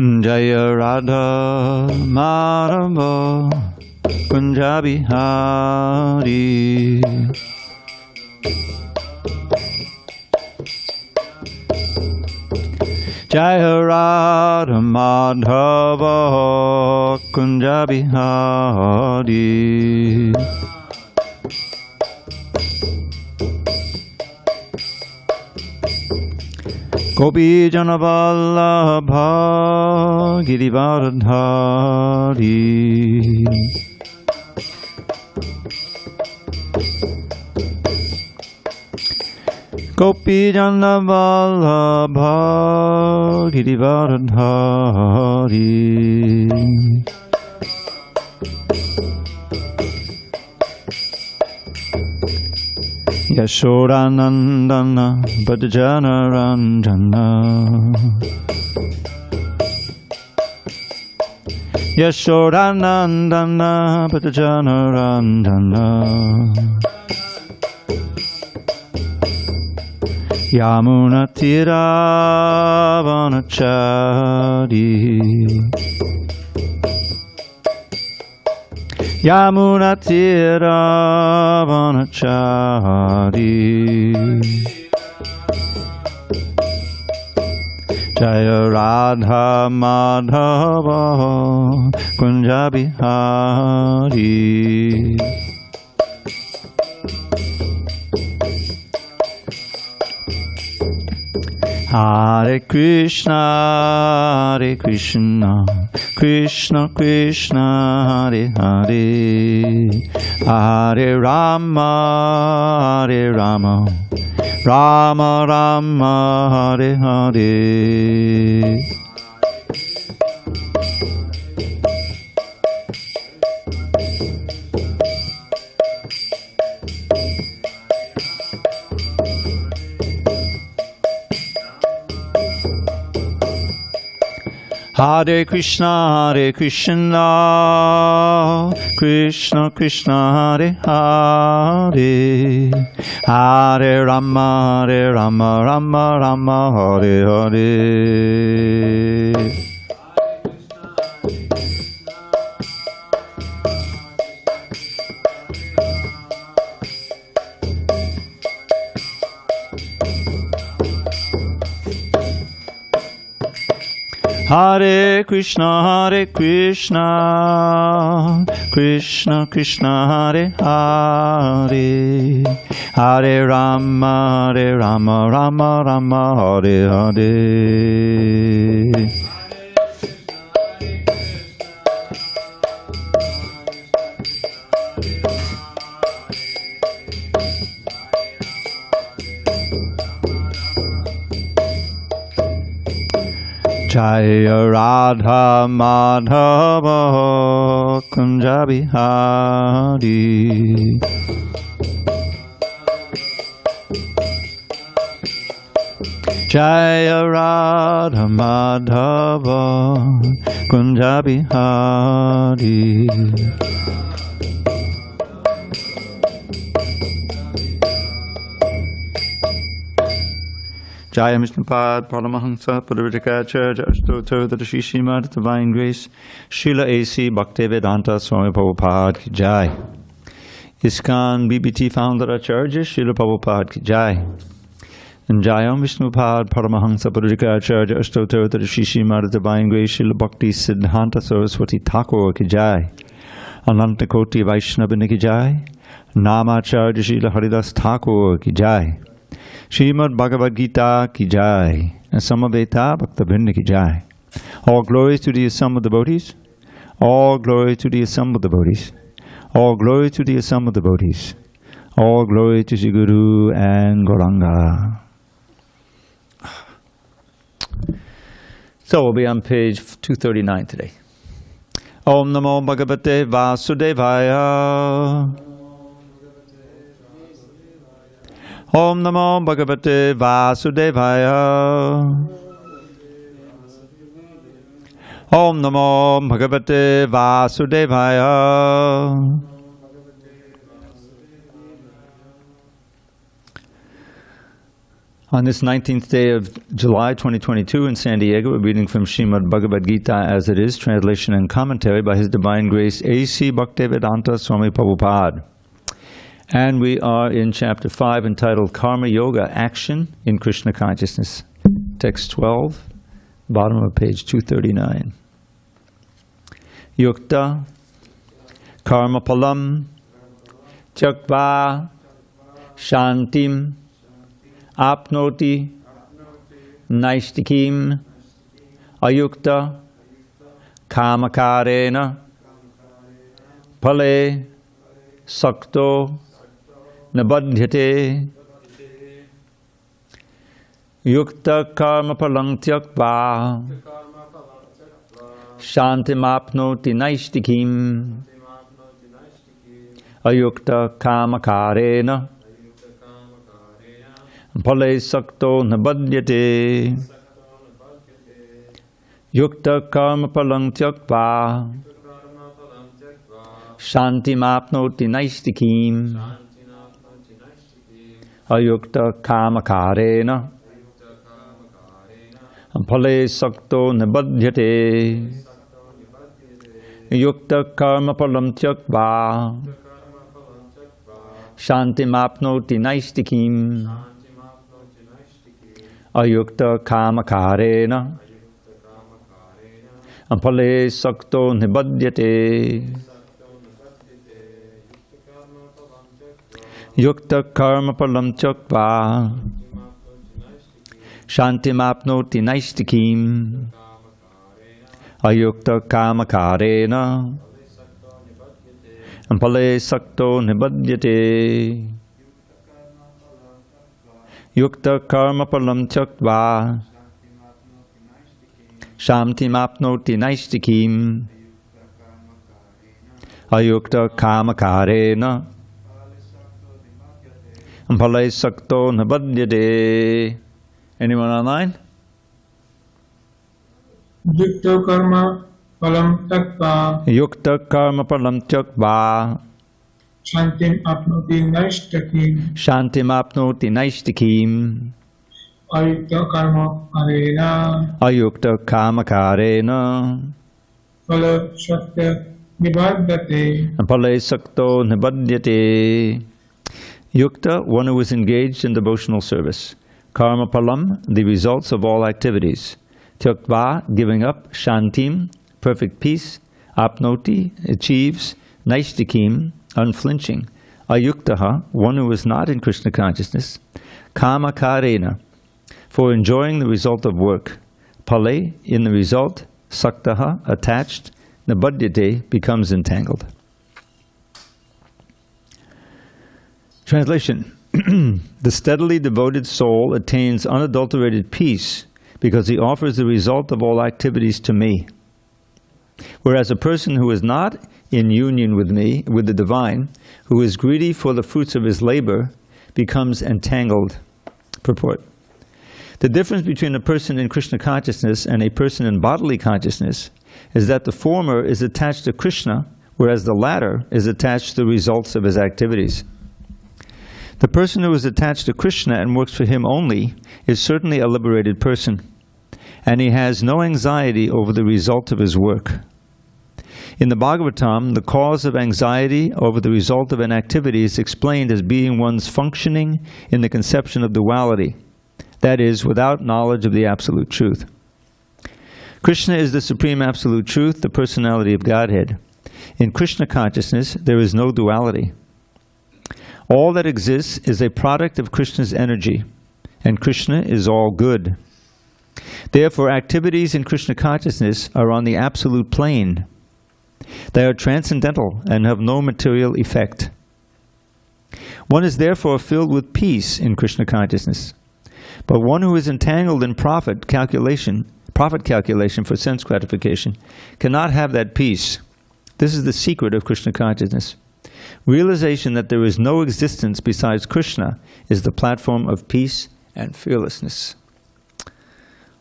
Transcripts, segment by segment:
Jaya Radha Madhava Kunja Bihari. Jaya Radha Madhava Kunja Bihari. Gopi Jana Vallabha Girivardhari. Gopi Jana Vallabha Girivardhari. Yashodanandana Bhajana Ranjana. Yashodanandana Bhajana Ranjana. Yamuna Tira Vanachari. Yamuna Tira Vanachari. Jaya Radha Madhava Kunja Bihari. Hare Krishna, Hare Krishna, Krishna Krishna, Hare Hare, Hare Rama, Hare Rama, Rama Rama, Hare Hare. Hare Krishna, Hare Krishna, Krishna Krishna, Hare Hare, Hare Rama, Hare Rama, Rama Rama, Hare Hare. Hare Krishna, Hare Krishna, Krishna Krishna, Hare Hare, Hare Rama, Hare Rama, Rama Rama, Hare Hare. Jaya Radha Madhava Kunja Bihari. Jaya Radha Madhava Kunja Bihari. Jaya Mishnapad, Paramahansa, Padavidikacharya, Ashtotar, the Srimad, Divine Grace, Srila A.C. Bhaktivedanta Swami Prabhupada ki Jai. ISKCON BBT founder Acharya, Srila Prabhupada ki Jai. And Jaya Mishnapad, Paramahansa, Padavidikacharya, Ashtotar, the Srimad, Divine Grace, Srila Bhakti Siddhanta Saraswati Thakur ki Jai. Ananta Koti Vaishnava ki Jai. Namacharya Srila Haridas Thakur ki Jai. Srimad Bhagavad Gita ki Jai, and Samaveta Bhakta-vrinda ki Jai. All glories to the assembled devotees. All glory to the assembled devotees. All glory to the assembled devotees. All glory to Sri Guru and Gauranga. So we'll be on page 239 today. Om Namo Bhagavate Vasudevaya. Om Namo Bhagavate Vasudevaya. Om Namo Bhagavate Vasudevaya. On this 19th day of July 2022 in San Diego, we're reading from Srimad Bhagavad Gita as it is, translation and commentary by His Divine Grace A.C. Bhaktivedanta Swami Prabhupada. And we are in chapter 5 entitled Karma Yoga, Action in Krishna Consciousness. Text 12, bottom of page 239. Yukta Karma Palam Tyakva Shantim Apnoti Naistikim Ayukta Kamakarena Pale Sakto Nabadhyate Yukta Karma Palang Tyakva Shantimapnoti Naistikim Ayukta Kamakarena Pale Sakto Nabadhyate Yukta Karma Palang Tyakva Shantimapnoti Naistikim Ayukta Kamakarena Pale Sakto Nabadhyate Yukta Karma Palam Tyakva Shantimapnoti Naistikim Ayukta Kamakarena Pale Sakto Nibadhyate Yukta Karma Palam Tyakva Shantimapnoti Naistikim Ayukta Kamakarena Pale Sakto Nibadhyate Yukta Karma Palam Tyakva Shantimapnoti Naistikim Ayukta Kamakarena Pale Sakto Nibadhyate. Anyone online? Yukta Karma Palam Tyakva Yukta Karma Palam Tyakva Shantim Apnoti Naistikim Shantimapnoti Naistikim Ayukta Karma Karena Ayukta Kamakarena Phala Sakta Nibadhyate. Pale Sakto Nibadhyate. Yukta, one who is engaged in devotional service. Karma Palam, the results of all activities. Tyakva, giving up. Shantim, perfect peace. Apnoti, achieves. Naistikim, unflinching. Ayuktaha, one who is not in Krishna consciousness. Kama Karena, for enjoying the result of work. Pale, in the result. Saktaha, attached. Nabadhyate, becomes entangled. Translation. The steadily devoted soul attains unadulterated peace because he offers the result of all activities to me. Whereas a person who is not in union with me, with the divine, who is greedy for the fruits of his labor, becomes entangled. Purport. The difference between a person in Krishna consciousness and a person in bodily consciousness is that the former is attached to Krishna, whereas the latter is attached to the results of his activities. The person who is attached to Krishna and works for him only is certainly a liberated person, and he has no anxiety over the result of his work. In the Bhagavatam, the cause of anxiety over the result of an activity is explained as being one's functioning in the conception of duality, that is, without knowledge of the absolute truth. Krishna is the Supreme Absolute Truth, the personality of Godhead. In Krishna consciousness, there is no duality. All that exists is a product of Krishna's energy, and Krishna is all good. Therefore, activities in Krishna consciousness are on the absolute plane. They are transcendental and have no material effect. One is therefore filled with peace in Krishna consciousness. But one who is entangled in profit calculation for sense gratification, cannot have that peace. This is the secret of Krishna consciousness. Realization that there is no existence besides Krishna is the platform of peace and fearlessness.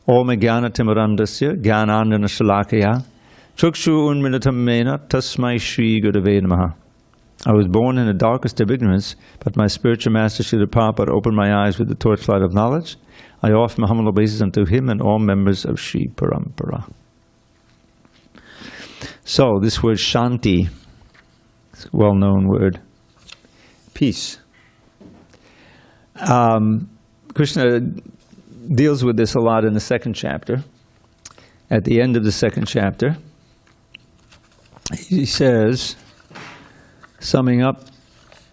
Om Jnana Timirandasya Jnanandana Shalakaya Chukshu Unmilitam Mena Tasmai Shri Gurave Namaha. I was born in the darkest of ignorance, but my spiritual master Srila Prabhupada opened my eyes with the torchlight of knowledge. I offer my humble obeisance unto him and all members of Sri Parampara. So, this word Shanti, it's a well-known word. Peace. Krishna deals with this a lot in the second chapter. At the end of the second chapter, he says, summing up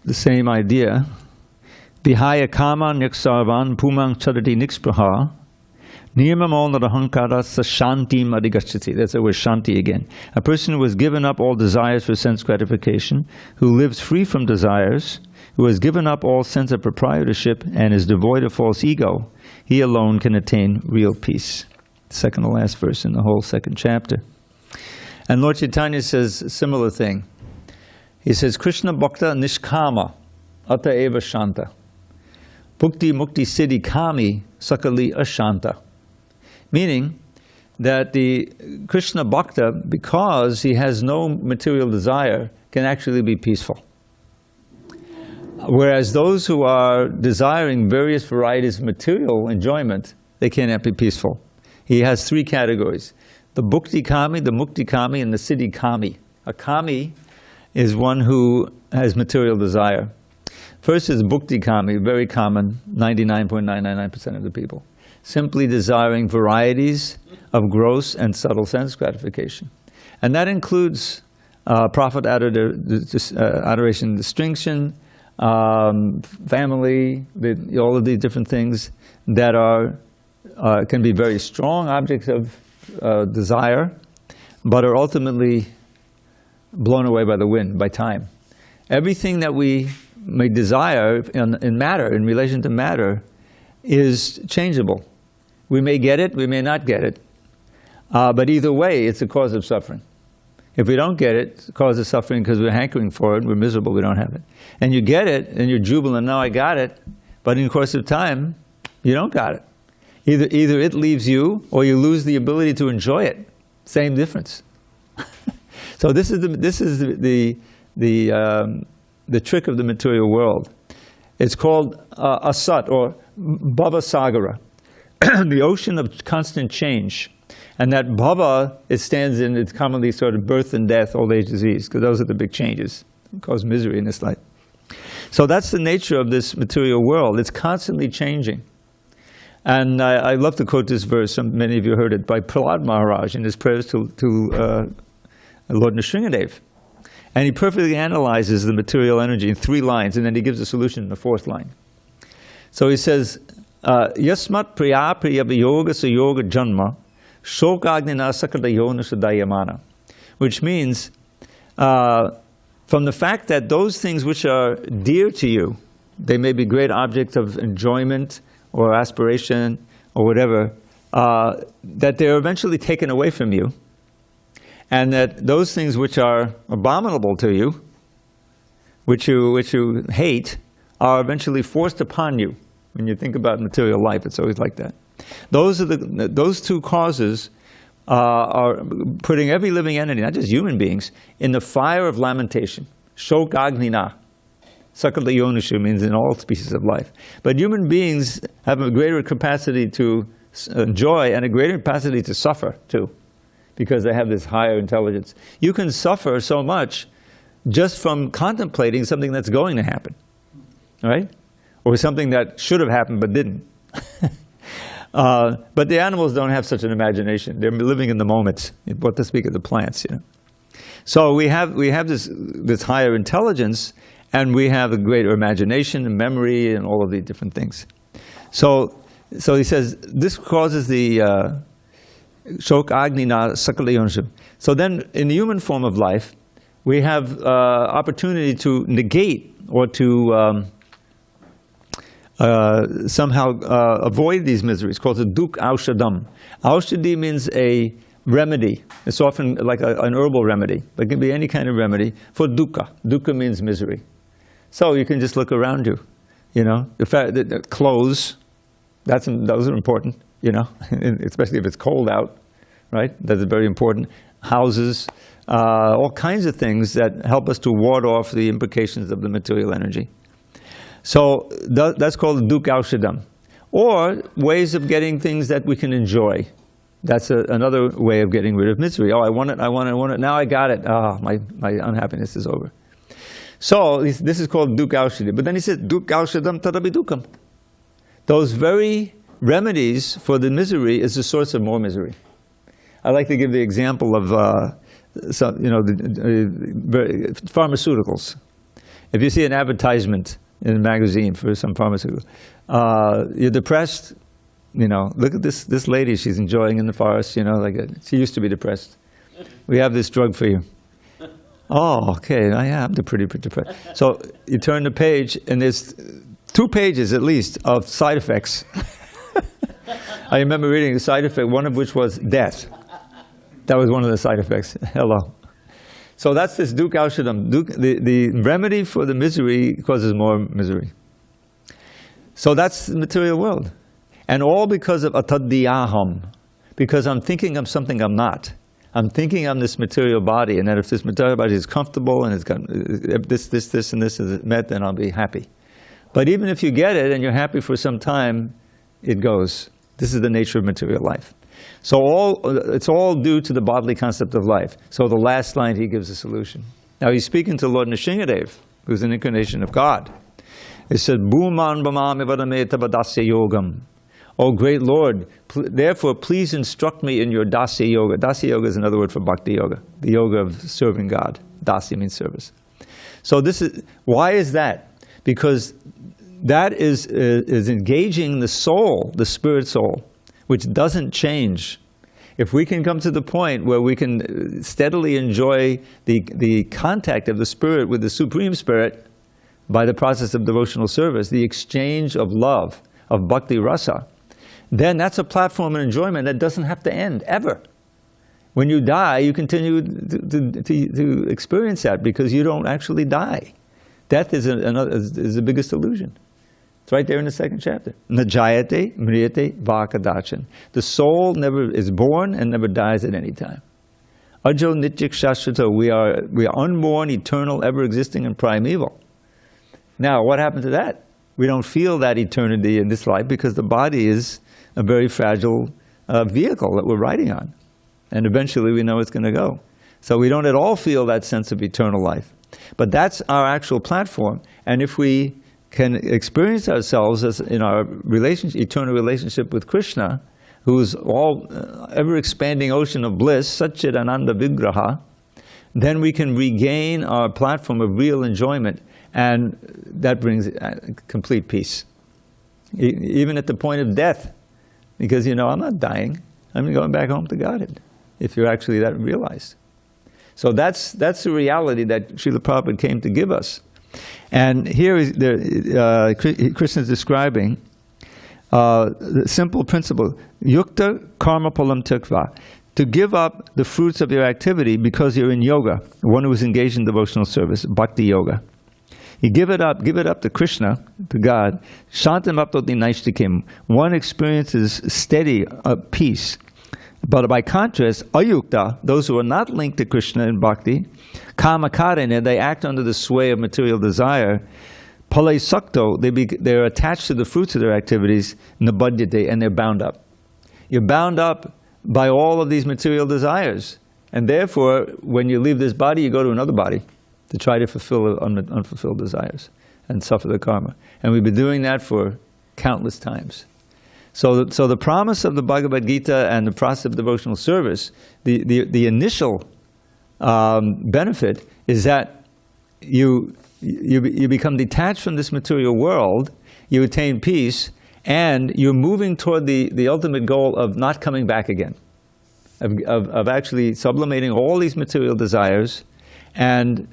the same idea, Vihaya kama niksarvan pumang chadati nikspraha nirmamol narahankara sashantim adigachati. That's the word Shanti again. A person who has given up all desires for sense gratification, who lives free from desires, who has given up all sense of proprietorship and is devoid of false ego, he alone can attain real peace. Second to last verse in the whole second chapter. And Lord Chaitanya says a similar thing. He says, Krishna Bhakta Nishkama Ata Eva Shanta Bhukti Mukti Siddhi Kami Sakali Ashanta. Meaning that the Krishna Bhakta, because he has no material desire, can actually be peaceful. Whereas those who are desiring various varieties of material enjoyment, they cannot be peaceful. He has three categories: the Bhukti Kami, the Mukti Kami, and the Siddhi Kami. A Kami is one who has material desire. First is Bhukti Kami, very common, 99.999% of the people. Simply desiring varieties of gross and subtle sense gratification. And that includes profit, adoration, distinction, family, all of these different things that can be very strong objects of desire, but are ultimately blown away by the wind, by time. Everything that we may desire in matter, in relation to matter, is changeable. We may get it, we may not get it, but either way, it's a cause of suffering. If we don't get it, it's a cause of suffering because we're hankering for it, we're miserable, we don't have it. And you get it, and you're jubilant, now I got it, but in the course of time, you don't got it. Either it leaves you, or you lose the ability to enjoy it. Same difference. So this is the trick of the material world. It's called asat, or bhava sagara, the ocean of constant change. And that bhava, it's commonly sort of birth and death, old age, disease, because those are the big changes that cause misery in this life. So that's the nature of this material world. It's constantly changing. And I love to quote this verse, many of you heard it, by Prahlad Maharaj in his prayers to Lord Nrsingadev. And he perfectly analyzes the material energy in 3 lines, and then he gives a solution in the 4th line. So he says, Yasmat priya priya viyoga sayoga janma shokagnina sakata yona sadayamana. Which means, from the fact that those things which are dear to you, they may be great objects of enjoyment or aspiration or whatever, that they're eventually taken away from you, and that those things which are abominable to you, which you hate, are eventually forced upon you. When you think about material life, it's always like that. Those 2 causes are putting every living entity, not just human beings, in the fire of lamentation. Shokagnina. Sakala Yonushu means in all species of life. But human beings have a greater capacity to enjoy and a greater capacity to suffer too, because they have this higher intelligence. You can suffer so much just from contemplating something that's going to happen, right? Or something that should have happened but didn't. But the animals don't have such an imagination. They're living in the moment, what to speak of the plants, you know. So we have this higher intelligence, and we have a greater imagination and memory and all of these different things. So he says, this causes the shok agnina sakala yonshim. So then, in the human form of life, we have opportunity to negate or to somehow avoid these miseries, called the duk aushadam. Aushadi means a remedy. It's often like an herbal remedy, but it can be any kind of remedy for dukkha. Dukkha means misery. So you can just look around you, you know. The fact that clothes, those are important, you know, especially if it's cold out, right? That's very important. Houses, all kinds of things that help us to ward off the implications of the material energy. So that's called duk aushadam. Or ways of getting things that we can enjoy. That's another way of getting rid of misery. Oh, I want it, I want it, I want it. Now I got it. Ah, my unhappiness is over. So this is called duk aushadam. But then he says, duk aushadam tadapi dukam. Those very remedies for the misery is the source of more misery. I like to give the example of pharmaceuticals. If you see an advertisement in a magazine for some pharmaceutical, you're depressed. Look at this lady. She's enjoying in the forest. She used to be depressed. We have this drug for you. Oh, okay. I'm pretty depressed. So you turn the page, and there's 2 pages at least of side effects. I remember reading a side effect, one of which was death. That was one of the side effects. Hello. So that's this duk aushadam. The remedy for the misery causes more misery. So that's the material world. And all because of atadiyaham. Because I'm thinking of something I'm not. I'm thinking I'm this material body, and that if this material body is comfortable and it's got this and this is met, then I'll be happy. But even if you get it and you're happy for some time, it goes. This is the nature of material life. So it's all due to the bodily concept of life. So the last line, he gives a solution. Now he's speaking to Lord Nrsingadev, who's an incarnation of God. It said, Bhuman bhamami vadameta vadasya yogam. Oh great Lord, therefore please instruct me in your dasya yoga. Dasya yoga is another word for bhakti yoga, the yoga of serving God. Dasya means service. So why is that? Because that is engaging the soul, the spirit soul, which doesn't change. If we can come to the point where we can steadily enjoy the contact of the spirit with the Supreme Spirit by the process of devotional service, the exchange of love, of bhakti rasa, then that's a platform of enjoyment that doesn't have to end, ever. When you die, you continue to experience that because you don't actually die. Death is the biggest illusion. It's right there in the second chapter. Najayate mriyate vakadachan. The soul never is born and never dies at any time. Ajo nityik shashvata. We are unborn, eternal, ever existing, and primeval. Now, what happened to that? We don't feel that eternity in this life because the body is a very fragile vehicle that we're riding on. And eventually we know it's going to go. So we don't at all feel that sense of eternal life. But that's our actual platform. And if we can experience ourselves as in our eternal relationship with Krishna, who's all ever-expanding ocean of bliss, Satchit Ananda Vigraha, then we can regain our platform of real enjoyment, and that brings complete peace. Even at the point of death, because I'm not dying, I'm going back home to Godhead, if you're actually that realized. So that's the reality that Srila Prabhupada came to give us. And here Krishna is describing the simple principle, yukta karma palam tikva, to give up the fruits of your activity because you're in yoga, one who is engaged in devotional service, bhakti yoga. You give it up to Krishna, to God. Shantam aptoti naishtikim. One experiences steady peace. But by contrast, ayukta, those who are not linked to Krishna in bhakti, kamakarene, they act under the sway of material desire. Palay sakto, they're attached to the fruits of their activities, nabadyate, and they're bound up. You're bound up by all of these material desires. And therefore, when you leave this body, you go to another body to try to fulfill unfulfilled desires and suffer the karma. And we've been doing that for countless times. So the promise of the Bhagavad Gita and the process of devotional service, the initial benefit is that you become detached from this material world, you attain peace, and you're moving toward the ultimate goal of not coming back again, of actually sublimating all these material desires and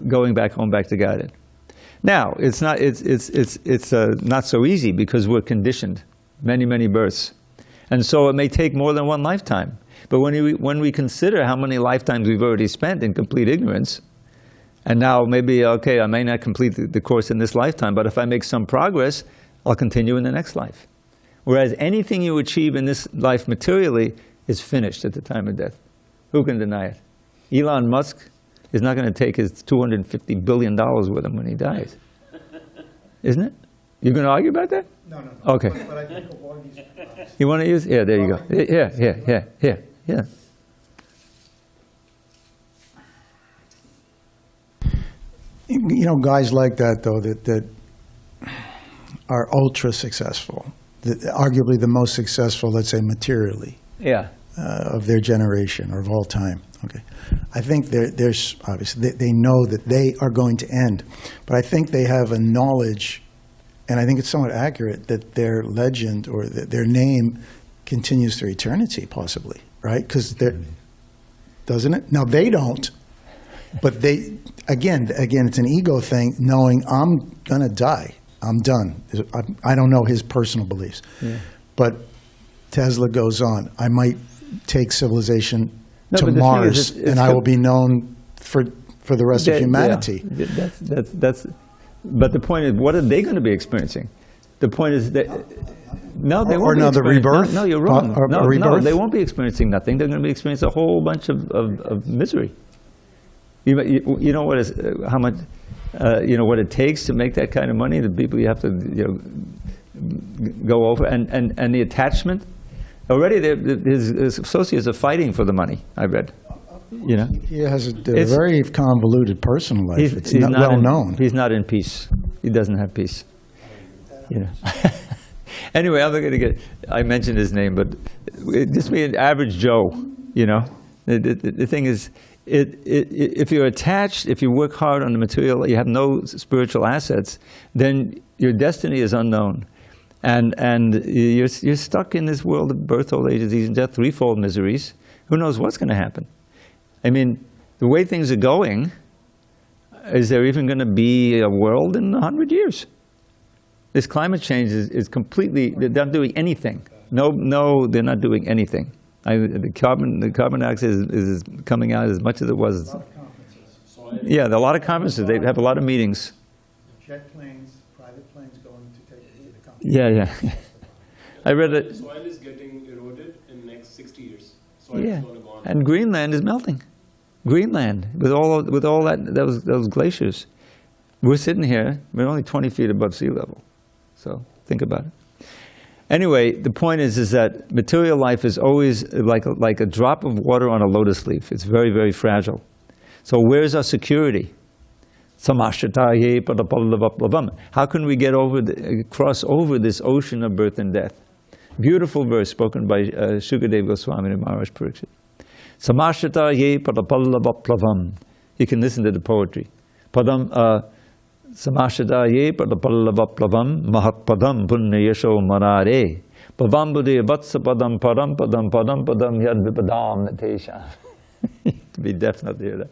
going back home, back to Godhead. Now, it's not so easy because we're conditioned, many births, and so it may take more than one lifetime. But when we consider how many lifetimes we've already spent in complete ignorance, and now maybe I may not complete the course in this lifetime, but if I make some progress, I'll continue in the next life. Whereas anything you achieve in this life materially is finished at the time of death. Who can deny it? Elon Musk is not going to take his $250 billion with him when he dies. Isn't it? You're going to argue about that? No. Okay. But I think of all these. You want to use? Yeah, there you go. Here. You know, guys like that, though, that are ultra successful, arguably the most successful, let's say, materially, Yeah. of their generation or of all time. Okay, I think there's obviously they know that they are going to end, but I think they have a knowledge, and I think it's somewhat accurate, that their legend or their name continues through eternity, possibly, right? Because doesn't it? Now they don't, but they again, it's an ego thing, knowing I'm gonna die. I'm done. I don't know his personal beliefs. Yeah. But Tesla goes on. I might take civilization to Mars, and I will be known for the rest of humanity. Yeah, that's. But the point is, what are they going to be experiencing? The point is that no, they won't. Or another rebirth. No, you're wrong. Rebirth? No, they won't be experiencing nothing. They're going to be experiencing a whole bunch of misery. You know what is how much. What it takes to make that kind of money, the people you have to go over, and the attachment. Already his associates are fighting for the money, I read. He has a very convoluted personal life. It's not well known. He's not in peace. He doesn't have peace. Anyway, I'm not going to get, I mentioned his name, but just be an average Joe, The thing is, if you're attached, if you work hard on the material, you have no spiritual assets, then your destiny is unknown. And you're stuck in this world of birth, old age, disease, and death, threefold miseries. Who knows what's going to happen? I mean, the way things are going, is there even going to be a world in 100 years? This climate change is completely, they're not doing anything. No, they're not doing anything. The carbon dioxide is coming out as much as it was. A lot of conferences. Yeah, there are a lot of conferences. They have a lot of meetings. Jet planes, private planes going to take the conference. Yeah. I read it. Soil is getting eroded in the next 60 years. Soil is going to go on. And Greenland is melting. Greenland, with all those glaciers. We're sitting here, we're only 20 feet above sea level. So think about it. Anyway, the point is that material life is always like a drop of water on a lotus leaf. It's very, very fragile. So where's our security? How can we cross over this ocean of birth and death? Beautiful verse spoken by Shukadeva Goswami and Maharaj Pariksit. Samashata padapallavaplavam. You can listen to the poetry. Samashata padapallavaplavam mahatpadam punyayasho marare. Pavambude vatsapadam padam yadvipadam natesha. To be deaf not to hear that.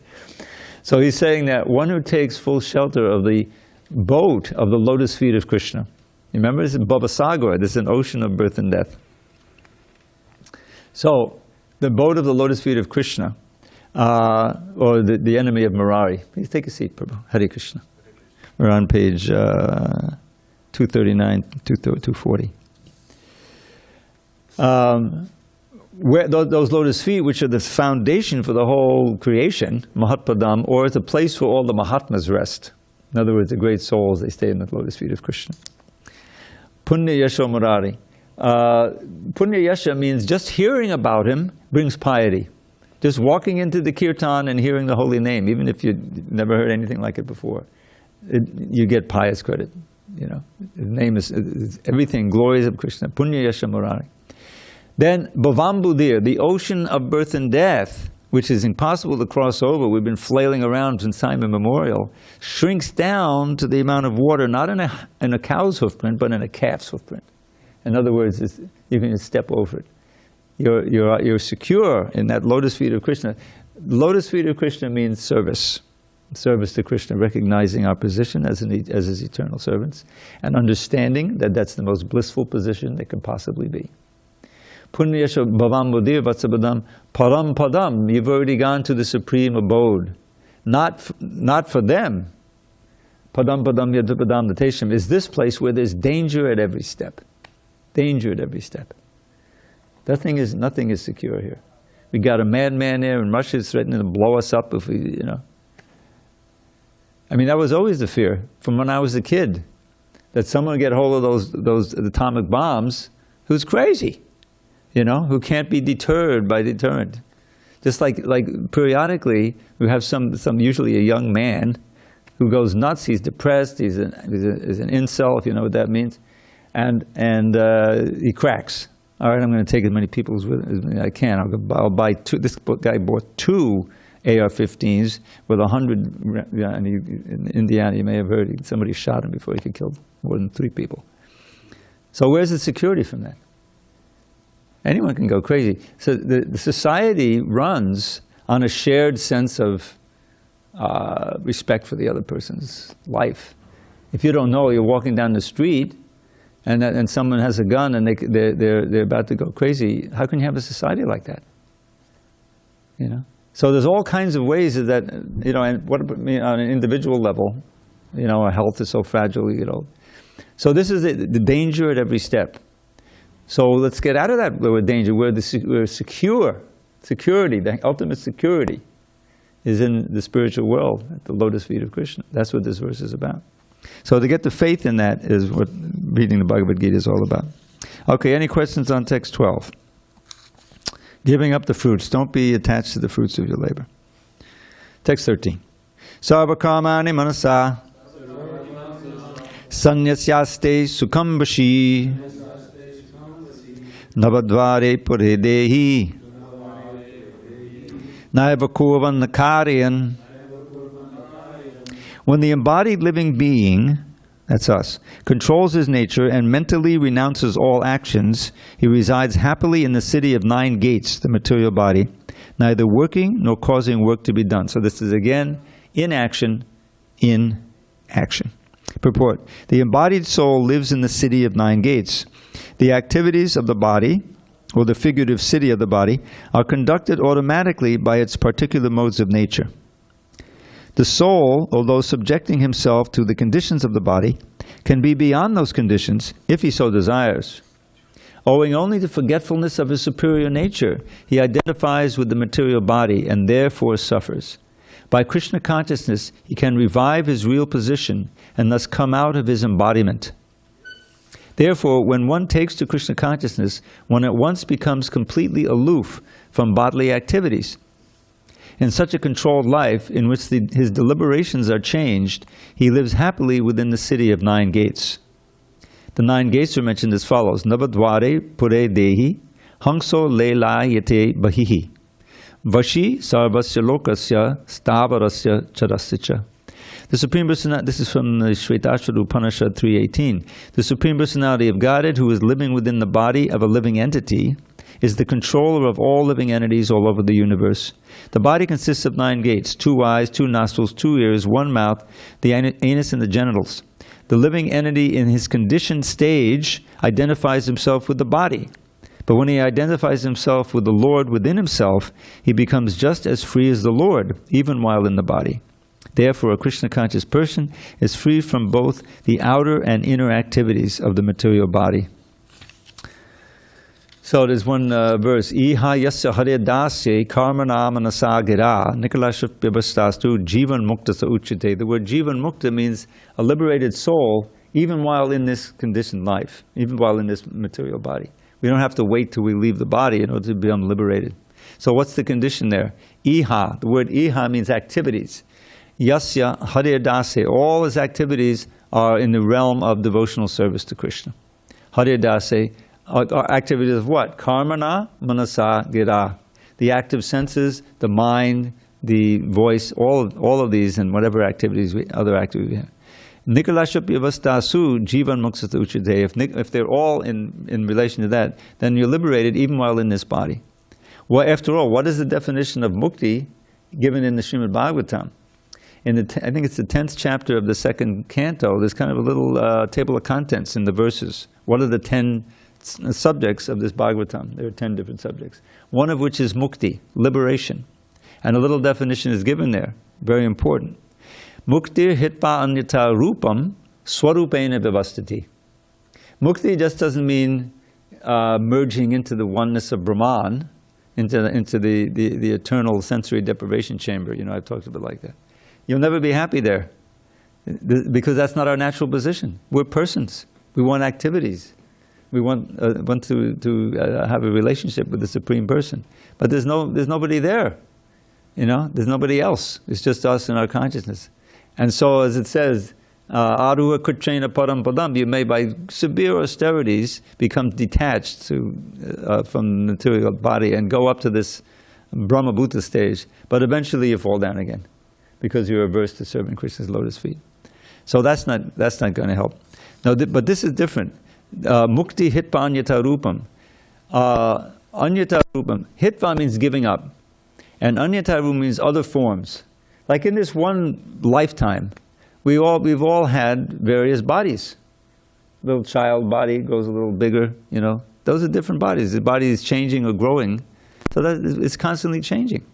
So he's saying that one who takes full shelter of the boat of the lotus feet of Krishna. Remember, this is Bhavasagar, this is an ocean of birth and death. So, the boat of the lotus feet of Krishna, or the enemy of Murari. Please take a seat, Prabhu. Hare Krishna. We're on page 239, 240. Where those lotus feet, which are the foundation for the whole creation, Mahatpadam, or it's a place where all the Mahatmas rest. In other words, the great souls, they stay in the lotus feet of Krishna. Punya Yasho Murari. Punya Yasha means just hearing about him brings piety. Just walking into the kirtan and hearing the holy name, even if you've never heard anything like it before, you get pious credit. His name is everything, glories of Krishna. Punya Yasha Murari. Then Bhavambudir, the ocean of birth and death, which is impossible to cross over, we've been flailing around since time immemorial, shrinks down to the amount of water, not in a cow's hoofprint, but in a calf's hoofprint. In other words, you can just step over it. You're secure in that lotus feet of Krishna. Lotus feet of Krishna means service. Service to Krishna, recognizing our position as his eternal servants, and understanding that that's the most blissful position that can possibly be. Punyasha Bhavambudir Vatsabadam Param Padam. You've already gone to the supreme abode. Not for them. Padam Padam Yadvipadam Natesham is this place where there's danger at every step. Danger at every step. Nothing is secure here. We got a madman there, and Russia's threatening to blow us up if we, you know. I mean, that was always the fear from when I was a kid, that someone would get hold of those atomic bombs who's crazy, you know, who can't be deterred by deterrent. Just like periodically, we have some usually a young man who goes nuts. He's depressed. He's an incel, if you know what that means, and he cracks. All right, I'm going to take as many people as I can. I'll buy two. This guy bought 2 AR-15s with 100. And in Indiana, you may have heard somebody shot him before he could kill more than 3 people. So where's the security from that? Anyone can go crazy. So the society runs on a shared sense of respect for the other person's life. If you don't know, you're walking down the street, and someone has a gun and they're about to go crazy. How can you have a society like that? You know. So there's all kinds of ways that, you know, and what on an individual level, you know, our health is so fragile, you know. So this is the danger at every step. So let's get out of that danger where we're secure. Security, the ultimate security, is in the spiritual world, at the lotus feet of Krishna. That's what this verse is about. So to get the faith in that is what reading the Bhagavad Gita is all about. Okay, any questions on text 12? Giving up the fruits. Don't be attached to the fruits of your labor. Text 13. Sarva karmani manasa sanyasyaste sukham vashi navadvare pure dehi naiva kurvan nakaryan. When the embodied living being, that's us, controls his nature and mentally renounces all actions, he resides happily in the city of 9 gates, the material body, neither working nor causing work to be done. So this is again, inaction, in action. Purport. The embodied soul lives in the city of 9 gates. The activities of the body, or the figurative city of the body, are conducted automatically by its particular modes of nature. The soul, although subjecting himself to the conditions of the body, can be beyond those conditions if he so desires. Owing only to forgetfulness of his superior nature, he identifies with the material body and therefore suffers. By Krishna consciousness, he can revive his real position and thus come out of his embodiment. Therefore, when one takes to Krishna consciousness, one at once becomes completely aloof from bodily activities. In such a controlled life, in which his deliberations are changed, he lives happily within the city of 9 gates. The 9 gates are mentioned as follows: Navadvare pure dehi, hangso lela yate bahihi, vashi sarvasya lokasya stavarasya charasya. The Supreme Personality, this is from the Shvetashvara Upanishad 3.18. The Supreme Personality of Godhead, who is living within the body of a living entity, is the controller of all living entities all over the universe. The body consists of 9 gates, 2 eyes, 2 nostrils, 2 ears, 1 mouth, the anus and the genitals. The living entity in his conditioned stage identifies himself with the body. But when he identifies himself with the Lord within himself, he becomes just as free as the Lord, even while in the body. Therefore, a Krishna-conscious person is free from both the outer and inner activities of the material body. So there's one verse, Iha yasya hare dasya karmana manasa gira nikalashat vibhastastu jivan mukta sa uchite. The word jivan mukta means a liberated soul, even while in this conditioned life, even while in this material body. We don't have to wait till we leave the body in order to become liberated. So what's the condition there? Iha, the word iha means activities. Yasya hare dasya, all his activities are in the realm of devotional service to Krishna. Hare dasya, activities of what? Karmana manasa gira. The active senses, the mind, the voice, all of these and whatever activities, other activities we have. Nikalasha piyavastasu jivan muksata uchite. If they're all in relation to that, then you're liberated even while in this body. Well, after all, what is the definition of mukti given in the Srimad Bhagavatam? I think it's the 10th chapter of the 2nd canto, there's kind of a little table of contents in the verses. What are the 10 subjects of this Bhagavatam? There are 10 different subjects. One of which is mukti, liberation. And a little definition is given there, very important. Muktir hitpa anyata rupam swarupena vivastiti. Mukti just doesn't mean merging into the oneness of Brahman. into the eternal sensory deprivation chamber. You know, I've talked about it like that. You'll never be happy there, because that's not our natural position. We're persons. We want activities. We want to have a relationship with the Supreme Person. But there's nobody there. You know, there's nobody else. It's just us and our consciousness. And so, as it says, Aruha Kutrena Param Padam, you may by severe austerities become detached from the material body and go up to this Brahma-bhuta stage, but eventually you fall down again because you're averse to serving Krishna's lotus feet. So that's not going to help. Now, but this is different. Mukti hitva anyata rupam. Anyata rupam. Hitva means giving up. And anyata rupam means other forms. Like in this one lifetime, we've all had various bodies. Little child body grows a little bigger, you know. Those are different bodies. The body is changing or growing. So that it's constantly changing.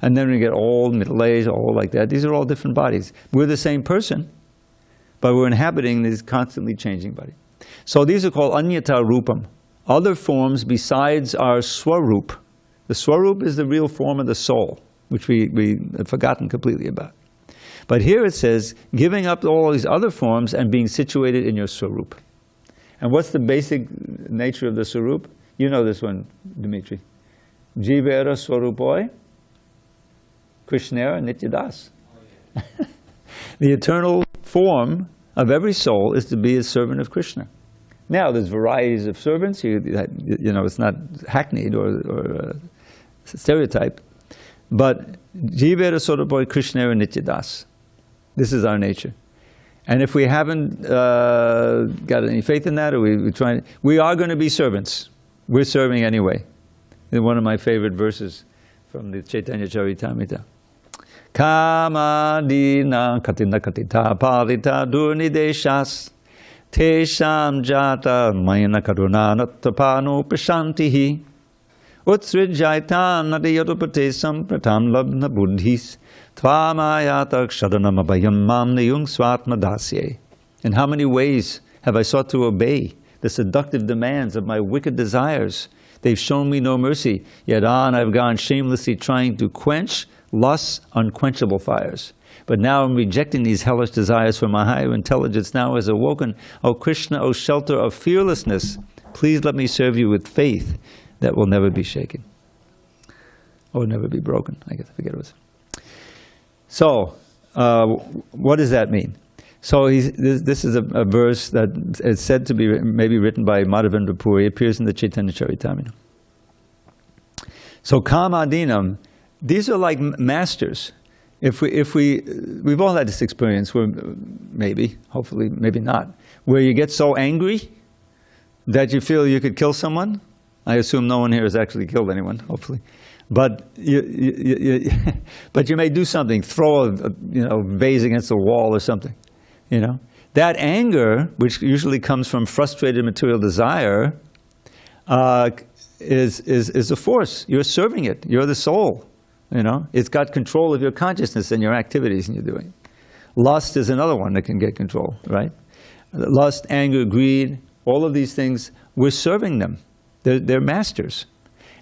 And then we get old, middle-aged, all like that. These are all different bodies. We're the same person, but we're inhabiting this constantly changing body. So these are called anyata rupam, other forms besides our swarup. The swarup is the real form of the soul, which we have forgotten completely about. But here it says, giving up all these other forms and being situated in your swarup. And what's the basic nature of the swarup? You know this one, Dimitri. Jivera swarupoi, Krishnera nityadas. The eternal form of every soul is to be a servant of Krishna. Now, there's varieties of servants. You know, it's not hackneyed or stereotype. But Jivera swarupoi, Krishnera nityadas. This is our nature. And if we haven't got any faith in that, or we are going to be servants. We're serving anyway. One of my favorite verses from the Chaitanya Charitamrita. Kama dina katina katita palita durnideshas tesham jata mayana karuna nattapano prashantihi utsrijaitan nadiyatupate sampratam labna buddhis tvamayatak shadanam abhayam mam niyung swatma dasye. In how many ways have I sought to obey the seductive demands of my wicked desires? They've shown me no mercy, yet on I've gone shamelessly trying to quench lust's unquenchable fires. But now I'm rejecting these hellish desires, for my higher intelligence now has awoken. O Krishna, O shelter of fearlessness, please let me serve you with faith that will never be shaken. Or never be broken. I forget what it was. So, what does that mean? So this is a verse that is said to be maybe written by Madhavendra Puri. It appears in the Chaitanya Charitamrita. So kamadinam, these are like masters. We've all had this experience where maybe, hopefully, maybe not, where you get so angry that you feel you could kill someone. I assume no one here has actually killed anyone, hopefully. But but you may do something, throw a vase against a wall or something. You know, that anger, which usually comes from frustrated material desire, is a force. You're serving it. You're the soul. You know, it's got control of your consciousness and your activities, and you're doing. Lust is another one that can get control, right? Lust, anger, greed, all of these things, we're serving them. They're masters.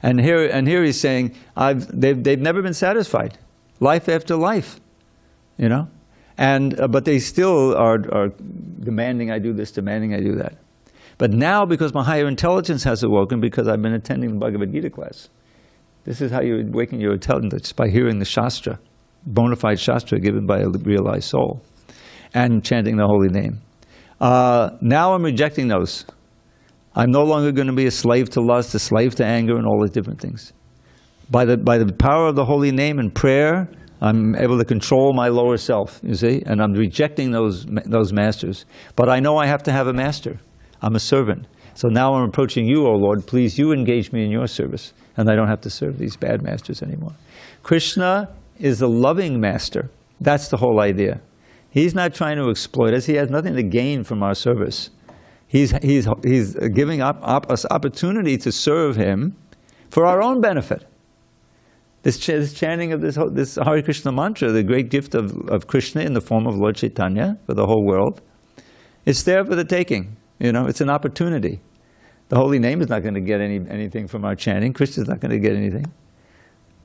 And here he's saying, they've never been satisfied, life after life, you know. But they still are demanding I do this, demanding I do that. But now, because my higher intelligence has awoken, because I've been attending the Bhagavad Gita class, this is how you awaken your intelligence, by hearing the Shastra, bona fide Shastra given by a realized soul, and chanting the holy name. Now I'm rejecting those. I'm no longer going to be a slave to lust, a slave to anger, and all these different things. By the power of the holy name and prayer, I'm able to control my lower self, you see, and I'm rejecting those masters. But I know I have to have a master. I'm a servant. So now I'm approaching you, O Lord. Please, you engage me in your service, and I don't have to serve these bad masters anymore. Krishna is a loving master. That's the whole idea. He's not trying to exploit us. He has nothing to gain from our service. He's giving us opportunity to serve him for our own benefit. This chanting of this Hare Krishna mantra, the great gift of Krishna in the form of Lord Chaitanya for the whole world, it's there for the taking. You know, it's an opportunity. The holy name is not going to get anything from our chanting. Krishna's not going to get anything.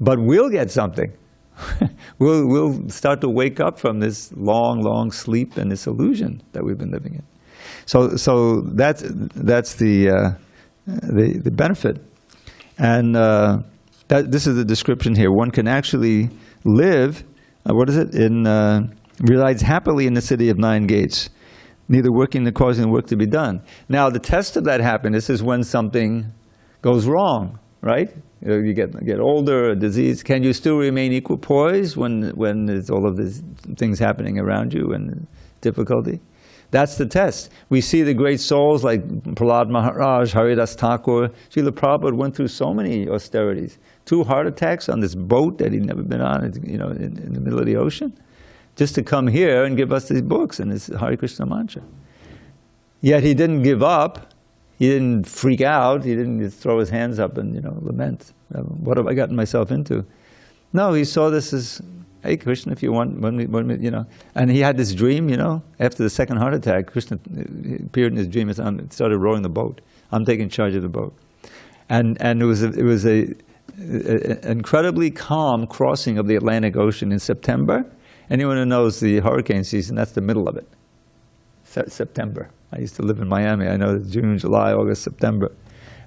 But we'll get something. We'll start to wake up from this long sleep and this illusion that we've been living in. So that's the benefit. And this is the description here. One can actually live, resides happily in the city of 9 gates, neither working nor causing the work to be done. Now, the test of that happiness is when something goes wrong, right? You get older, a disease. Can you still remain equipoised when there's all of these things happening around you and difficulty? That's the test. We see the great souls like Prahlad Maharaj, Haridas Thakur. Srila Prabhupada went through so many austerities. 2 heart attacks on this boat that he'd never been on, in the middle of the ocean, just to come here and give us these books and this Hare Krishna mantra. Yet he didn't give up. He didn't freak out. He didn't just throw his hands up and lament. What have I gotten myself into? No, he saw this as, hey, Krishna, if you want, And he had this dream, after the second heart attack, Krishna appeared in his dream and started rowing the boat. I'm taking charge of the boat. And it was an incredibly calm crossing of the Atlantic Ocean in September. Anyone who knows the hurricane season, that's the middle of it. September. I used to live in Miami. I know June, July, August, September.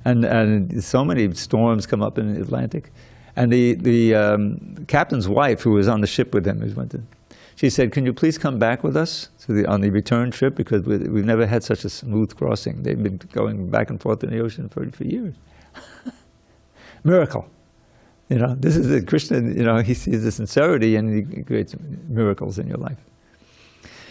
And so many storms come up in the Atlantic. And the captain's wife, who was on the ship with him, she said, "Can you please come back with us on the return trip? Because we've never had such a smooth crossing. They've been going back and forth in the ocean for years." Miracle. This is the Krishna, he sees the sincerity and he creates miracles in your life.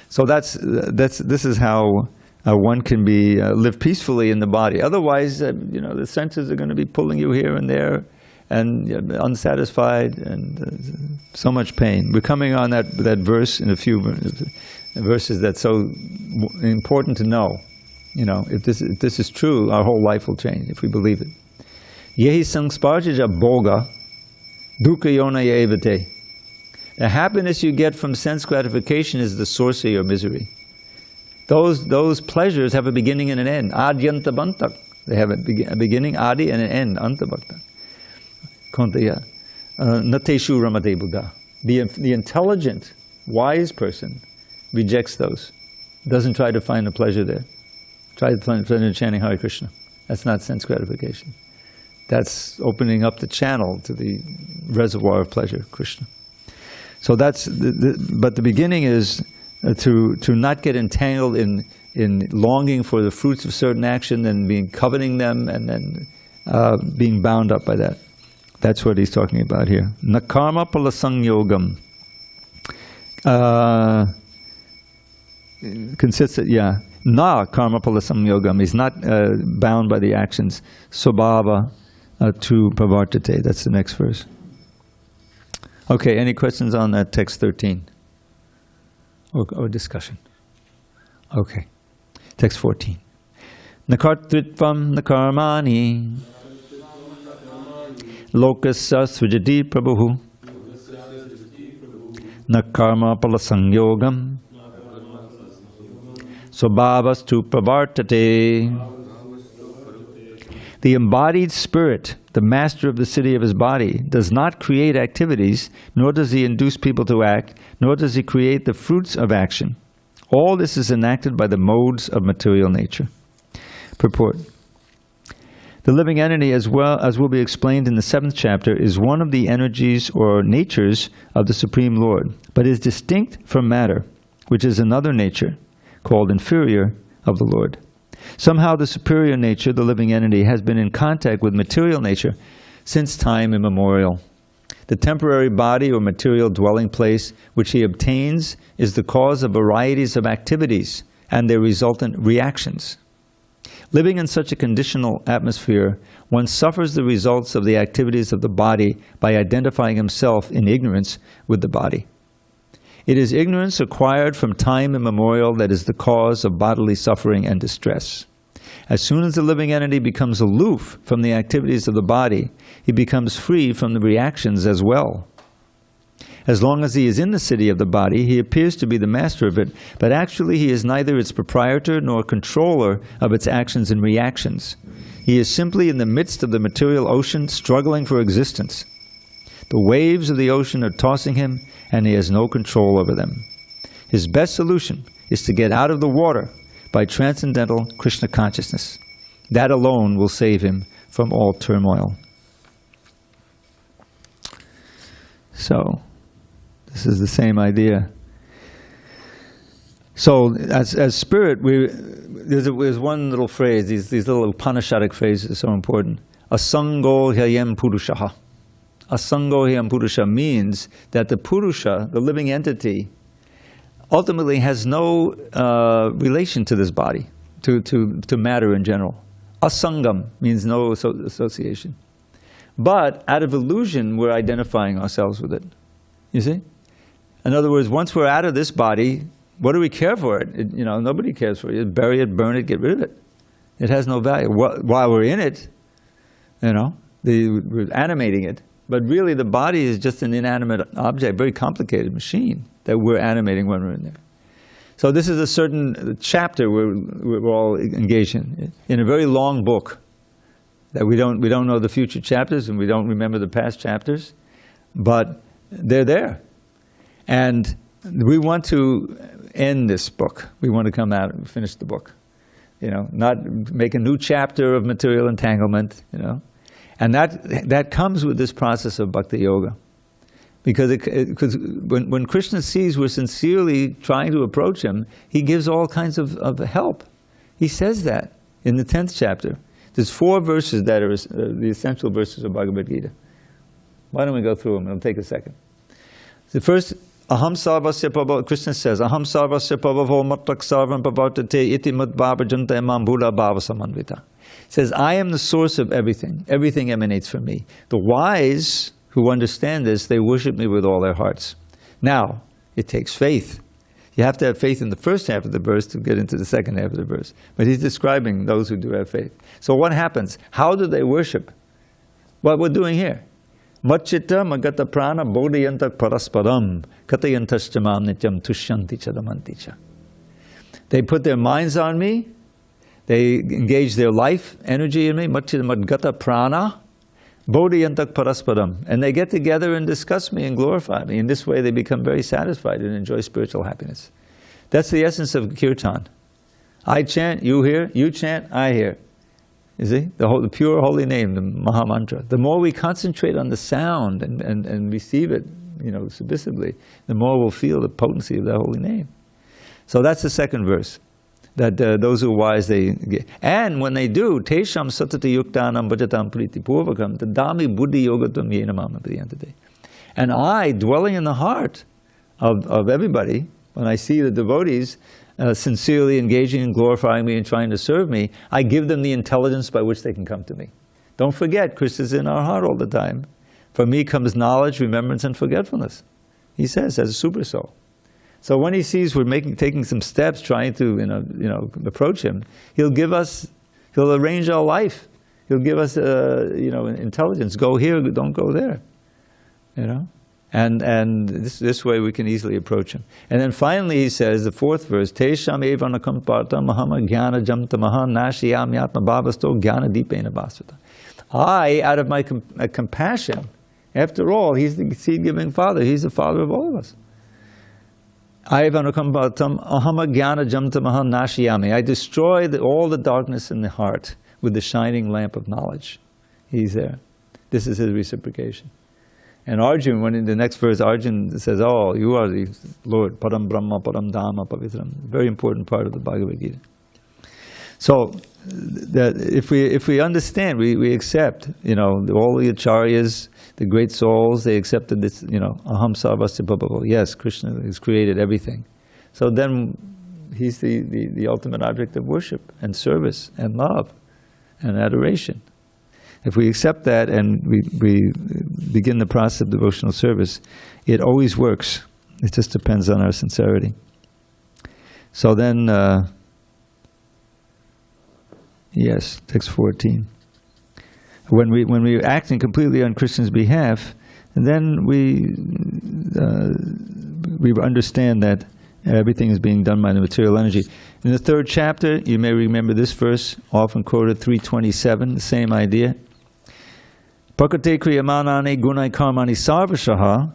So this is how one can live peacefully in the body. Otherwise, the senses are going to be pulling you here and there, and unsatisfied, and so much pain. We're coming on that verse in a few verses that's so important to know. If this is true, our whole life will change if we believe it. Yehi sangsparjaja bhoga dukkha yona evate. The happiness you get from sense gratification is the source of your misery. Those pleasures have a beginning and an end. Adyanta bantak. They have a beginning, adi, and an end, antabhakta. Kontaya. Nateshu ramate buddha. The intelligent, wise person rejects those. Doesn't try to find the pleasure there. Try to find pleasure chanting Hare Krishna. That's not sense gratification. That's opening up the channel to the reservoir of pleasure, Krishna. So that's but the beginning is to not get entangled in longing for the fruits of certain action and coveting them and then being bound up by that. That's what he's talking about here. Na karma palasangyogam. Consists of, na karma palasangyogam. He's not bound by the actions. Swabhava tu pravartate. That's the next verse. Okay, any questions on that text 13? Or discussion? Okay. Text 14. Nakartritvam nakarmani lokasya srijati prabhu nakarma palasangyogam swabhavastu pravartate. The embodied spirit, the master of the city of his body, does not create activities, nor does he induce people to act, nor does he create the fruits of action. All this is enacted by the modes of material nature. Purport. The living entity, as well as will be explained in the 7th chapter, is one of the energies or natures of the Supreme Lord, but is distinct from matter, which is another nature, called inferior of the Lord. Somehow the superior nature, the living entity, has been in contact with material nature since time immemorial. The temporary body or material dwelling place which he obtains is the cause of varieties of activities and their resultant reactions. Living in such a conditional atmosphere, one suffers the results of the activities of the body by identifying himself in ignorance with the body. It is ignorance acquired from time immemorial that is the cause of bodily suffering and distress. As soon as the living entity becomes aloof from the activities of the body, he becomes free from the reactions as well. As long as he is in the city of the body, he appears to be the master of it, but actually he is neither its proprietor nor controller of its actions and reactions. He is simply in the midst of the material ocean, struggling for existence. The waves of the ocean are tossing him, and he has no control over them. His best solution is to get out of the water by transcendental Krishna consciousness. That alone will save him from all turmoil. So, this is the same idea. So, as spirit, there's one little phrase, these little Upanishadic phrases are so important. Asango hyayam purushaha. Asango hyayam purusha means that the Purusha, the living entity, ultimately has no relation to this body, to matter in general. Asangam means no association. But out of illusion, we're identifying ourselves with it. You see? In other words, once we're out of this body, what do we care for it? Nobody cares for it. Bury it, burn it, get rid of it. It has no value. While we're in it, we're animating it. But really, the body is just an inanimate object, very complicated machine that we're animating when we're in there. So this is a certain chapter we're all engaged in a very long book that we don't know the future chapters and we don't remember the past chapters, but they're there. And we want to end this book. We want to come out and finish the book. Not make a new chapter of material entanglement, And that comes with this process of bhakti yoga. Because when Krishna sees we're sincerely trying to approach him, he gives all kinds of help. He says that in the 10th chapter. There's 4 verses that are the essential verses of Bhagavad Gita. Why don't we go through them? It'll take a second. The first, Aham sarvasya pabhava, Krishna says, Aham sarvasya pabhavo mattak sarvam pavartate iti madbhavajanta emam bhula bhava samanvita. It says, I am the source of everything. Everything emanates from me. The wise who understand this, they worship me with all their hearts. Now, it takes faith. You have to have faith in the first half of the verse to get into the second half of the verse. But he's describing those who do have faith. So what happens? How do they worship? What we're doing here. Machita magata prana bodhayantak parasparam katayantaschamam nityam tushyanti chadamanticha. They put their minds on me. They engage their life energy in me. Machita magata prana bodhayantak parasparam. And they get together and discuss me and glorify me. In this way they become very satisfied and enjoy spiritual happiness. That's the essence of kirtan. I chant, you hear. You chant, I hear. You see? The pure holy name, the Maha Mantra. The more we concentrate on the sound and receive it, submissively, the more we'll feel the potency of that holy name. So that's the second verse. That those who are wise, they get. And when they do, Tesham satati yuktanam bhajatam priti purvakam tadami buddhi yogatam yenamam apriyantade. And I, dwelling in the heart of everybody, when I see the devotees sincerely engaging and glorifying me and trying to serve me, I give them the intelligence by which they can come to me. Don't forget, Krishna is in our heart all the time. For me comes knowledge, remembrance, and forgetfulness. He says, as a super soul. So when he sees we're taking some steps, trying to approach him, he'll arrange our life. He'll give us intelligence. Go here, don't go there. And this way we can easily approach him. And then finally he says, the 4th verse, Tesham evanakam parta mahama jnana jamtamaha nashiyam yatma bhavasto jnana dipena bhasvata. I, out of my compassion, after all, he's the seed-giving Father. He's the Father of all of us. I destroy all the darkness in the heart with the shining lamp of knowledge. He's there. This is his reciprocation. And Arjun, when in the next verse, Arjun says, oh, you are the Lord, Param Brahma, Param Dhamma, Pavitram. Very important part of the Bhagavad Gita. So, that if we understand, we accept, all the acharyas, the great souls, they accepted this, aham sarvasya bhava. Yes, Krishna has created everything. So then he's the ultimate object of worship and service and love and adoration. If we accept that and we begin the process of devotional service, it always works. It just depends on our sincerity. So then, yes, text 14. When we're acting completely on Krishna's behalf, then we understand that everything is being done by the material energy. In the 3rd chapter, you may remember this verse, often quoted, 327, the same idea. Prakate kriyamanani gunai karmani sarvashaha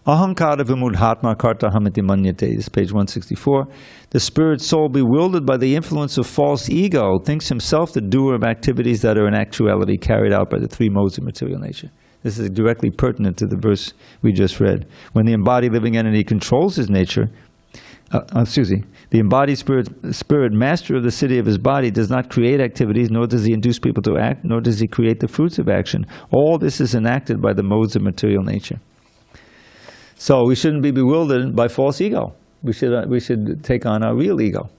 ahankara vimudhatma kartahamiti manyate. This is page 164. The spirit soul, bewildered by the influence of false ego, thinks himself the doer of activities that are in actuality carried out by the 3 modes of material nature. This is directly pertinent to the verse we just read. When the embodied living entity controls his nature, the embodied spirit, master of the city of his body, does not create activities, nor does he induce people to act, nor does he create the fruits of action. All this is enacted by the modes of material nature. So we shouldn't be bewildered by false ego. We should take on our real ego,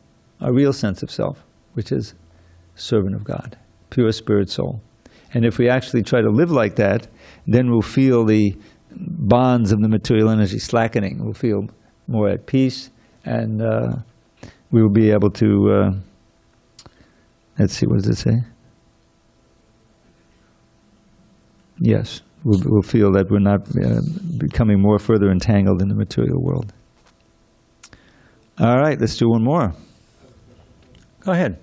our real sense of self, which is servant of God, pure spirit soul. And if we actually try to live like that, then we'll feel the bonds of the material energy slackening. We'll feel more at peace, and we will be able to, let's see, what does it say? Yes, we'll feel that we're not becoming more further entangled in the material world. All right, let's do one more. Go ahead.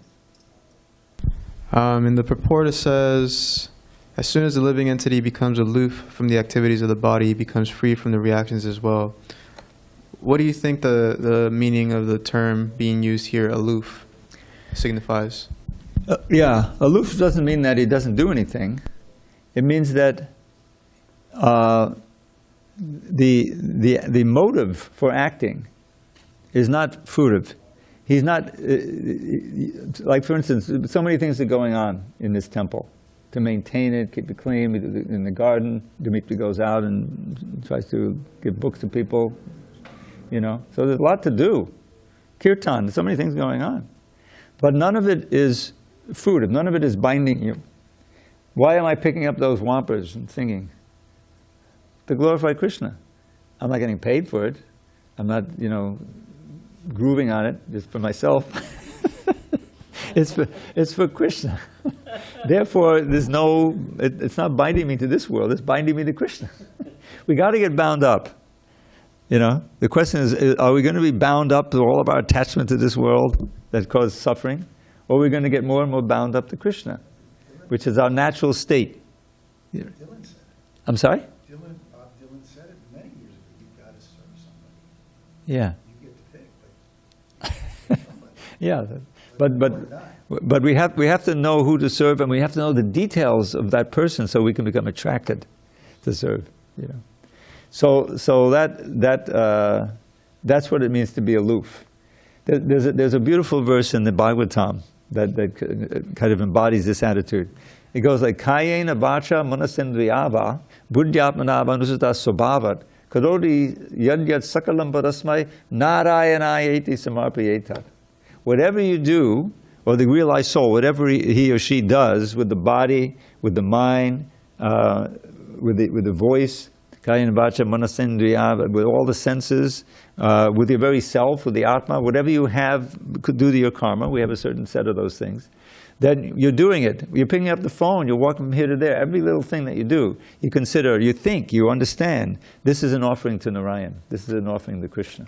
In the purport it says, as soon as the living entity becomes aloof from the activities of the body, he becomes free from the reactions as well. What do you think the meaning of the term being used here, aloof, signifies? Yeah, aloof doesn't mean that he doesn't do anything. It means that the motive for acting is not fruitive. He's not, like for instance, so many things are going on in this temple. To maintain it, keep it clean, in the garden, Dimitri goes out and tries to give books to people, you know. So there's a lot to do. Kirtan, there's so many things going on. But none of it is fruitive, none of it is binding you. Why am I picking up those wampers and singing? To glorify Krishna. I'm not getting paid for it. I'm not, you know, grooving on it just for myself. It's for Krishna. Therefore, there's no, it's not binding me to this world, it's binding me to Krishna. We got to get bound up. You know, the question is, are we going to be bound up to all of our attachment to this world that causes suffering? Or are we going to get more and more bound up to Krishna, which is our natural state? Dylan said it. I'm sorry? Bob Dylan said it many years ago. You've got to serve somebody. Yeah. You get to pick, but somebody. Yeah. But we have to know who to serve, and we have to know the details of that person so we can become attracted to serve. You know, so that's what it means to be aloof. There's a beautiful verse in the Bhagavatam that kind of embodies this attitude. It goes like Kayena Vacha Manasendriyava Buddhyatmanava Nusata Swabhavat Karoti Yadyat Sakalam Parasmai Narayanayeti Samarpayetat. Whatever you do, or the realized soul, whatever he or she does with the body, with the mind, with the voice, Kayena Vacha Manasendriya, with all the senses, with your very self, with the Atma, whatever you have could do to your karma, we have a certain set of those things, then you're doing it. You're picking up the phone, you're walking from here to there, every little thing that you do, you consider, you think, you understand, this is an offering to Narayan, this is an offering to Krishna.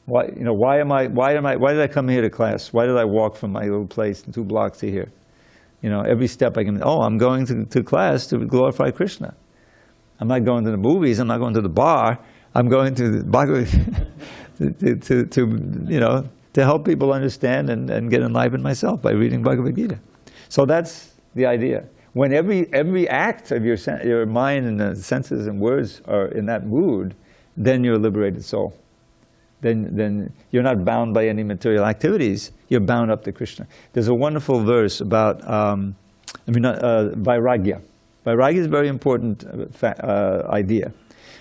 Why did I come here to class? Why did I walk from my little place 2 blocks to here? You know, every step I can, I'm going to class to glorify Krishna. I'm not going to the movies, I'm not going to the bar, I'm going to the Bhagavad to help people understand and get enlivened myself by reading Bhagavad Gita. So that's the idea. When every act of your mind and the senses and words are in that mood, then you're a liberated soul. Then you're not bound by any material activities. You're bound up to Krishna. There's a wonderful verse about vairagya. Vairagya is a very important idea.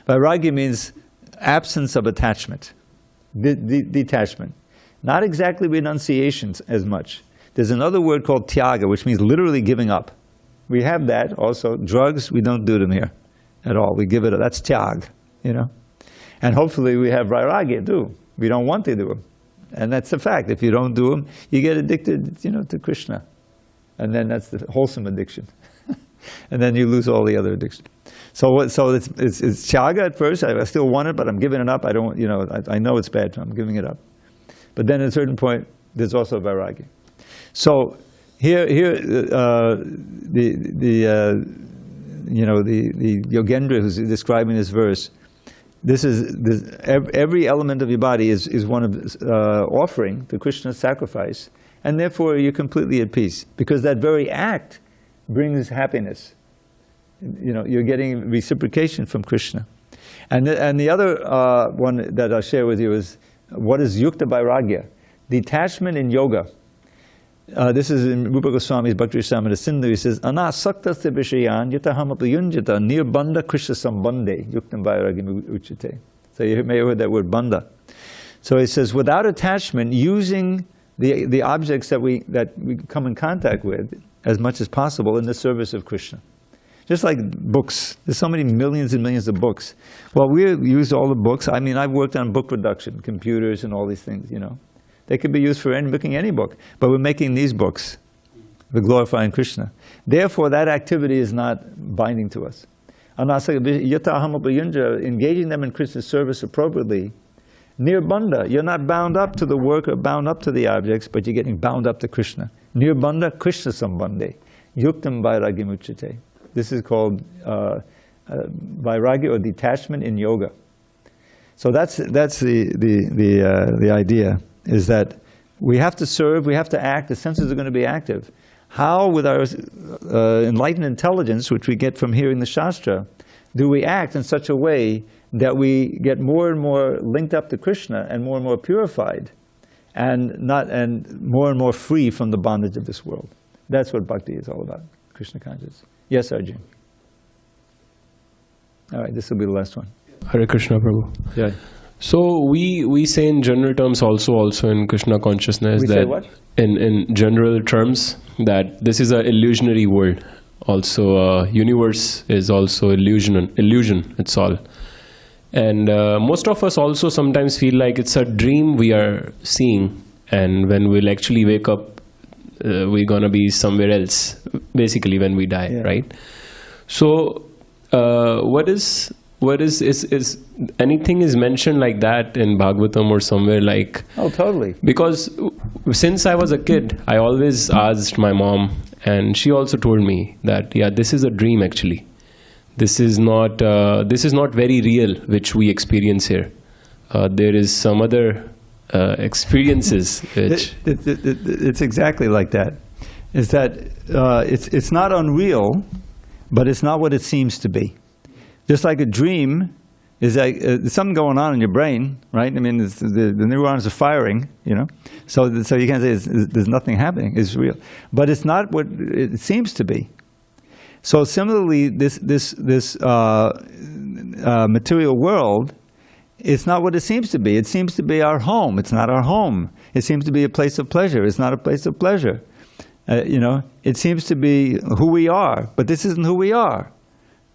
Vairagya means absence of attachment, detachment. Not exactly renunciations as much. There's another word called tyaga, which means literally giving up. We have that also. Drugs, we don't do them here at all. We give it up. That's tyag, you know. And hopefully we have vairagya too. We don't want to do them. And that's a fact. If you don't do them, you get addicted, to Krishna. And then that's the wholesome addiction. And then you lose all the other addictions. So it's tyaga at first. I still want it, but I'm giving it up. I don't, I know it's bad, so I'm giving it up. But then at a certain point, There's also vairagya. So here, the Yogendra who's describing this verse, every element of your body is one of offering to Krishna's sacrifice, and therefore you're completely at peace, because that very act brings happiness. You're getting reciprocation from Krishna. And the other one that I'll share with you is what is yukta vairagya, detachment in yoga. This is in Rupa Goswami's Bhakti Rasamrita Sindhu. He says, Anasaktasya vishayan yataham apayunjata nirbandha Krishna sambandhe yuktam vairagya uchate. So you may have heard that word bandha. So he says, without attachment, using the objects that we come in contact with as much as possible in the service of Krishna. Just like books. There's so many millions and millions of books. Well, we use all the books. I mean, I've worked on book production, computers and all these things, They could be used for making any book. But we're making these books. We're glorifying Krishna. Therefore, that activity is not binding to us. Engaging them in Krishna's service appropriately, nirbandha, you're not bound up to the work or bound up to the objects, but you're getting bound up to Krishna. Nirbandha Krishna sambandhe, yuktam vairagya uchate. This is called vairagya or detachment in yoga. So that's the idea, is that we have to serve, we have to act, the senses are going to be active. How, with our enlightened intelligence, which we get from hearing the Shastra, do we act in such a way that we get more and more linked up to Krishna and more purified and more free from the bondage of this world? That's what bhakti is all about, Krishna consciousness. Yes, Arjun. All right, this will be the last one. Hare Krishna, Prabhu. Yeah. So we say in general terms also in Krishna consciousness We that say what? in general terms that this is an illusionary world. Also, universe is also illusion. It's all. And most of us also sometimes feel like it's a dream we are seeing, and when we'll actually wake up, we're gonna be somewhere else. Basically, when we die, Yeah. right? So, what is anything is mentioned like that in Bhagavatam or somewhere like? Oh, totally. Because since I was a kid, I always asked my mom, and she also told me that this is a dream actually. This is not very real, which we experience here. There is some other experiences which it's exactly like that. Is that it's not unreal, but it's not what it seems to be. Just like a dream is like there's something going on in your brain, right? I mean, the neurons are firing, So you can't say there's nothing happening. It's real, but it's not what it seems to be. So similarly, this material world, it's not what it seems to be. It seems to be our home. It's not our home. It seems to be a place of pleasure. It's not a place of pleasure. It seems to be who we are, but this isn't who we are.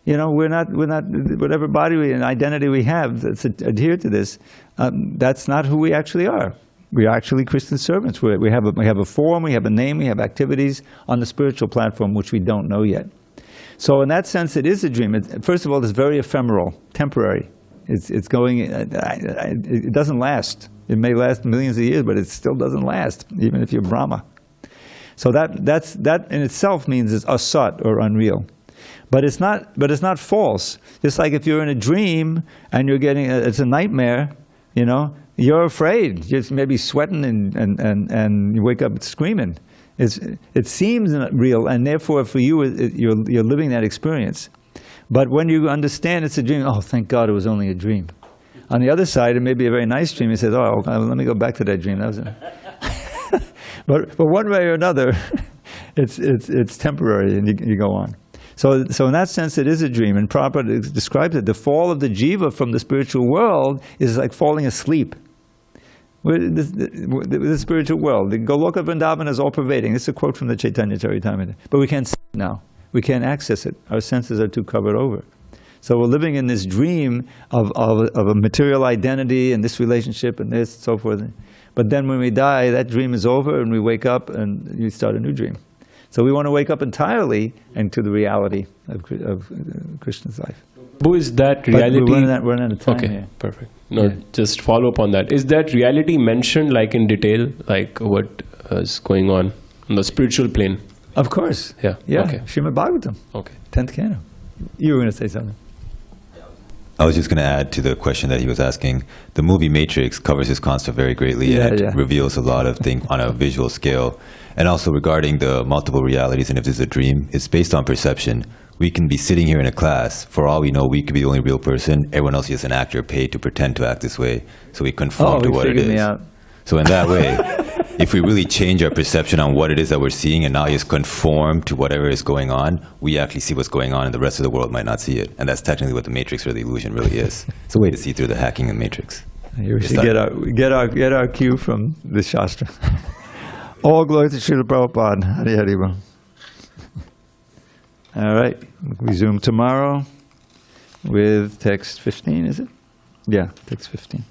We're not whatever body and identity we have that's adhered to this. That's not who we actually are. We are actually Christian servants. We have a form, we have a name, we have activities on the spiritual platform which we don't know yet. So in that sense, it is a dream. First of all, it's very ephemeral, temporary. It's going. It doesn't last. It may last millions of years, but it still doesn't last, even if you're Brahma. So that in itself means it's asat or unreal. But it's not false. Just like if you're in a dream and you're it's a nightmare, you're afraid. You're maybe sweating and you wake up screaming. It seems real, and therefore for you, you're living that experience. But when you understand it's a dream, oh, thank God it was only a dream. On the other side, it may be a very nice dream. You say, oh, let me go back to that dream. That was but one way or another, it's temporary, and you go on. So in that sense, it is a dream. And Prabhupada describes it. The fall of the jiva from the spiritual world is like falling asleep. The spiritual world. The Goloka Vrindavan is all-pervading. This is a quote from the Chaitanya Charitamrita. But we can't see it now. We can't access it. Our senses are too covered over. So we're living in this dream of a material identity and this relationship and this and so forth. But then when we die, that dream is over and we wake up and you start a new dream. So we want to wake up entirely into the reality of Krishna's life. So Who is that But reality? we're running out of time Okay, here. perfect. No, Yeah. just follow up on that. Is that reality mentioned like in detail, like what is going on the spiritual plane? Of course. Yeah. Yeah. Okay. Srimad Bhagavatam, Okay. 10th canto. You were going to say something. I was just going to add to the question that he was asking. The movie Matrix covers this concept very greatly Yeah, and yeah. reveals a lot of things on a visual scale. And also regarding the multiple realities and if this is a dream, it's based on perception. We can be sitting here in a class. For all we know, we could be the only real person. Everyone else is just an actor paid to pretend to act this way. So we conform to he what it figured is. me out. So in that way, if we really change our perception on what it is that we're seeing and not just conform to whatever is going on, we actually see what's going on and the rest of the world might not see it. And that's technically what the Matrix or the illusion really is. It's a way to see through the hacking in Matrix. We should get our cue from the Shastra. All glory to Srila Prabhupada. Hari Hari Bol. All right. Resume tomorrow with text 15, is it? Yeah, text 15.